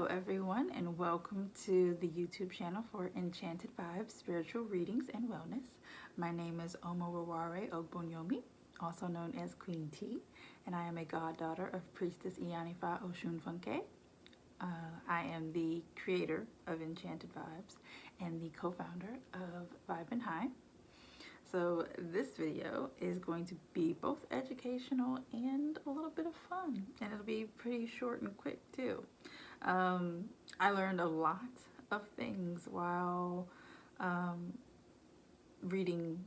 everyone, and welcome to the YouTube channel for Enchanted Vibes, Spiritual Readings and Wellness. My name is Omowaware Ogbonyomi, also known as Queen T, and I am a goddaughter of Priestess Iyanifa Oshunfunke. I am the creator of Enchanted Vibes and the co-founder of Vibe and High. So this video is going to be both educational and a little bit of fun, and it'll be pretty short and quick too. I learned a lot of things while reading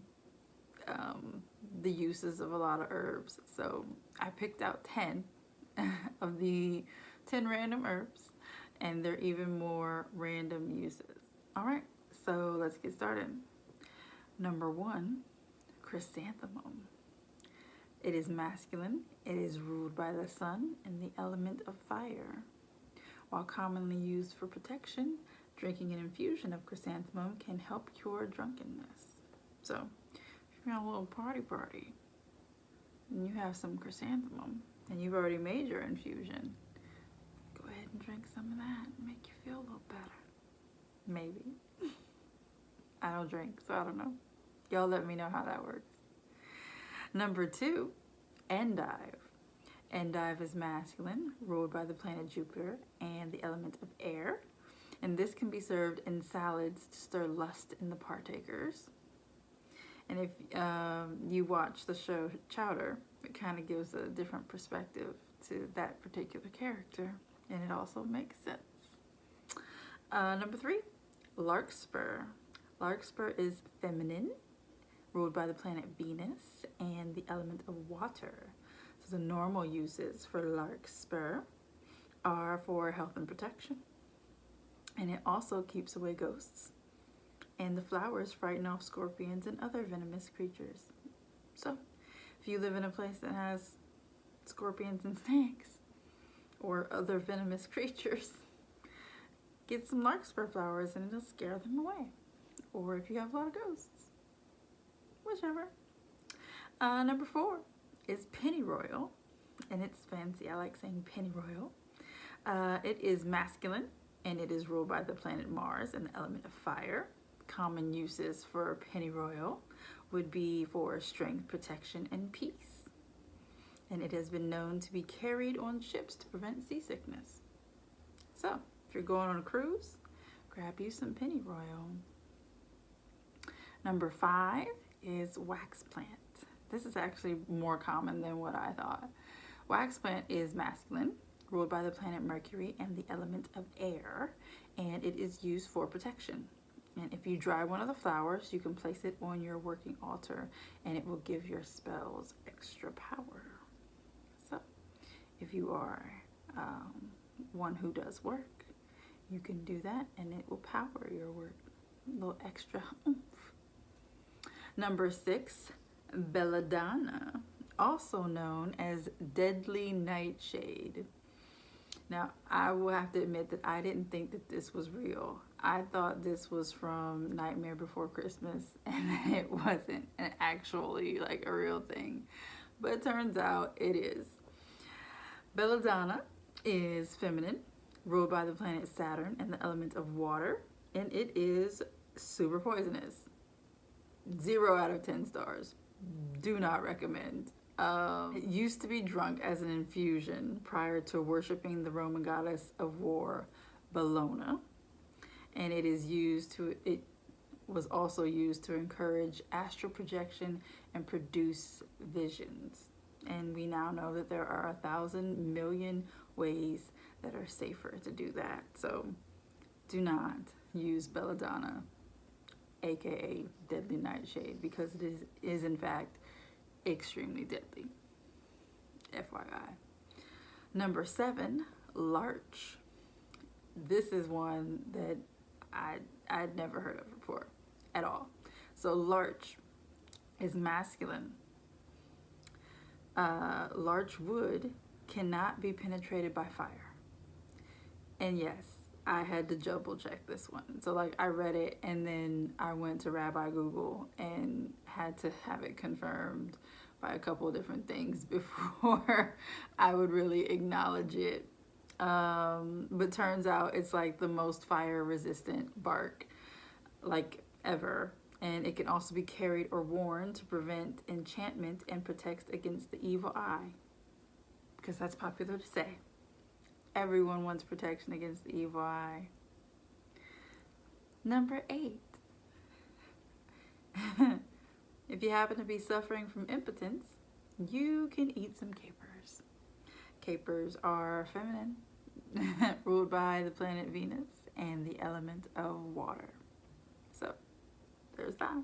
the uses of a lot of herbs. So I picked out 10 of the 10 random herbs, and they're even more random uses. All right, so let's get started. Number 1, chrysanthemum. It is masculine, it is ruled by the sun and the element of fire. While commonly used for protection, drinking an infusion of chrysanthemum can help cure drunkenness. So, if you're on a little party, and you have some chrysanthemum, and you've already made your infusion, go ahead and drink some of that and make you feel a little better. Maybe. I don't drink, so I don't know. Y'all let me know how that works. Number 2, endive. Endive is masculine, ruled by the planet Jupiter and the element of air. And this can be served in salads to stir lust in the partakers. And if you watch the show Chowder, it kind of gives a different perspective to that particular character. And it also makes sense. Number 3, larkspur. Larkspur is feminine, ruled by the planet Venus and the element of water. So the normal uses for larkspur are for health and protection. And it also keeps away ghosts. And the flowers frighten off scorpions and other venomous creatures. So if you live in a place that has scorpions and snakes or other venomous creatures, get some larkspur flowers and it'll scare them away. Or if you have a lot of ghosts, whichever. Number 4 is pennyroyal, and it's fancy. I like saying pennyroyal. It is masculine, and it is ruled by the planet Mars and the element of fire. Common uses for pennyroyal would be for strength, protection, and peace. And it has been known to be carried on ships to prevent seasickness. So, if you're going on a cruise, grab you some pennyroyal. Number 5 is wax plant. This is actually more common than what I thought. Wax plant is masculine, ruled by the planet Mercury and the element of air, and it is used for protection. And if you dry one of the flowers, you can place it on your working altar, and it will give your spells extra power. So, if you are one who does work, you can do that, and it will power your work. A little extra oomph. Number 6, belladonna, also known as deadly nightshade. Now, I will have to admit that I didn't think that this was real. I thought this was from Nightmare Before Christmas, and it wasn't actually like a real thing. But it turns out it is. Belladonna is feminine, ruled by the planet Saturn and the element of water, and it is super poisonous. 0 out of 10 stars. Do not recommend. It used to be drunk as an infusion prior to worshiping the Roman goddess of war, Bellona. And it was also used to encourage astral projection and produce visions. And we now know that there are 1,000 million ways that are safer to do that. So do not use belladonna, aka deadly nightshade, because it is in fact extremely deadly. FYI. Number 7, larch. This is one that I'd never heard of before at all. So larch is masculine. Larch wood cannot be penetrated by fire. And yes, I had to double check this one. So like I read it and then I went to Rabbi Google and had to have it confirmed by a couple of different things before I would really acknowledge it. But turns out it's like the most fire resistant bark like ever. And it can also be carried or worn to prevent enchantment and protects against the evil eye. Because that's popular to say. Everyone wants protection against the evil eye. Number 8. If you happen to be suffering from impotence, you can eat some capers. Capers are feminine, ruled by the planet Venus and the element of water. So, there's that.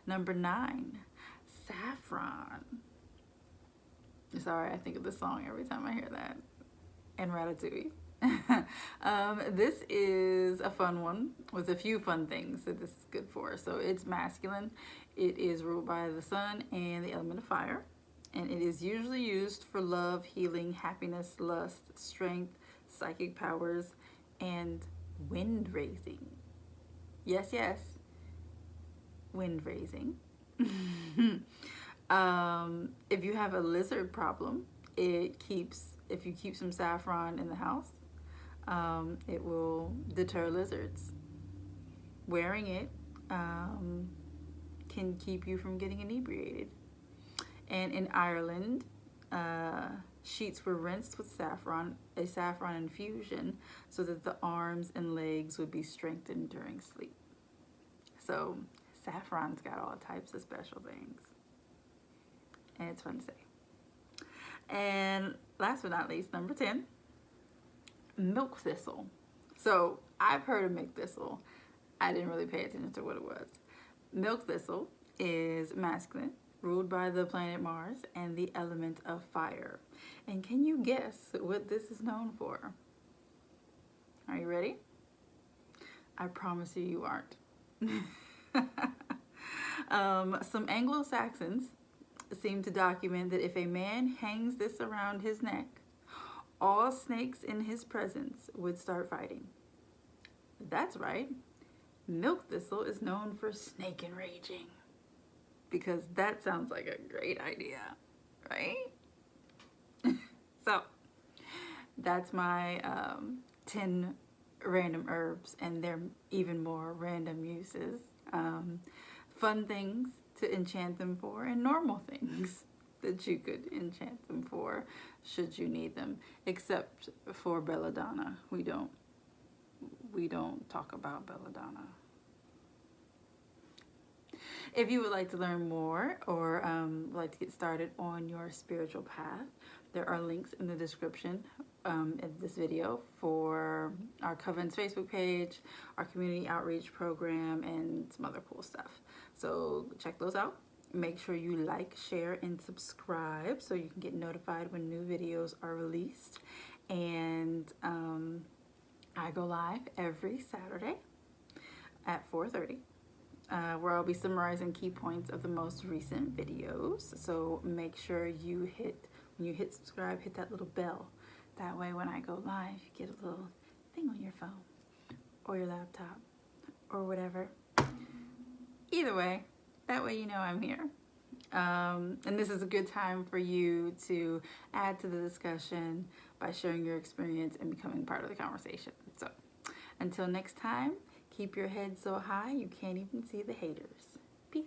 Number 9, saffron. Sorry, I think of this song every time I hear that. And Ratatouille. This is a fun one with a few fun things that this is good for. So it's masculine. It is ruled by the sun and the element of fire. And it is usually used for love, healing, happiness, lust, strength, psychic powers, and wind raising. Yes, yes. Wind raising. If you have a lizard problem, if you keep some saffron in the house, it will deter lizards. Wearing it can keep you from getting inebriated. And in Ireland, sheets were rinsed with a saffron infusion, so that the arms and legs would be strengthened during sleep. So saffron's got all types of special things. And it's fun to say. And last but not least, number 10, milk thistle. So I've heard of milk thistle. I didn't really pay attention to what it was. Milk thistle is masculine, ruled by the planet Mars and the element of fire. And can you guess what this is known for? Are you ready? I promise you aren't. Some Anglo-Saxons seem to document that if a man hangs this around his neck, all snakes in his presence would start fighting. That's right. Milk thistle is known for snake enraging. Because that sounds like a great idea, right? So, that's my 10 random herbs and their even more random uses. Fun things to enchant them for, and normal things that you could enchant them for should you need them, except for belladonna. We don't talk about belladonna. If you would like to learn more or like to get started on your spiritual path, there are links in the description of this video for our Coven's Facebook page, our community outreach program, and some other cool stuff. So check those out. Make sure you like, share, and subscribe so you can get notified when new videos are released. And I go live every Saturday at 4:30. Where I'll be summarizing key points of the most recent videos. So make sure when you hit subscribe, hit that little bell. That way when I go live, you get a little thing on your phone or your laptop or whatever. Either way, that way you know I'm here. And this is a good time for you to add to the discussion by sharing your experience and becoming part of the conversation. So until next time, keep your head so high you can't even see the haters. Peace.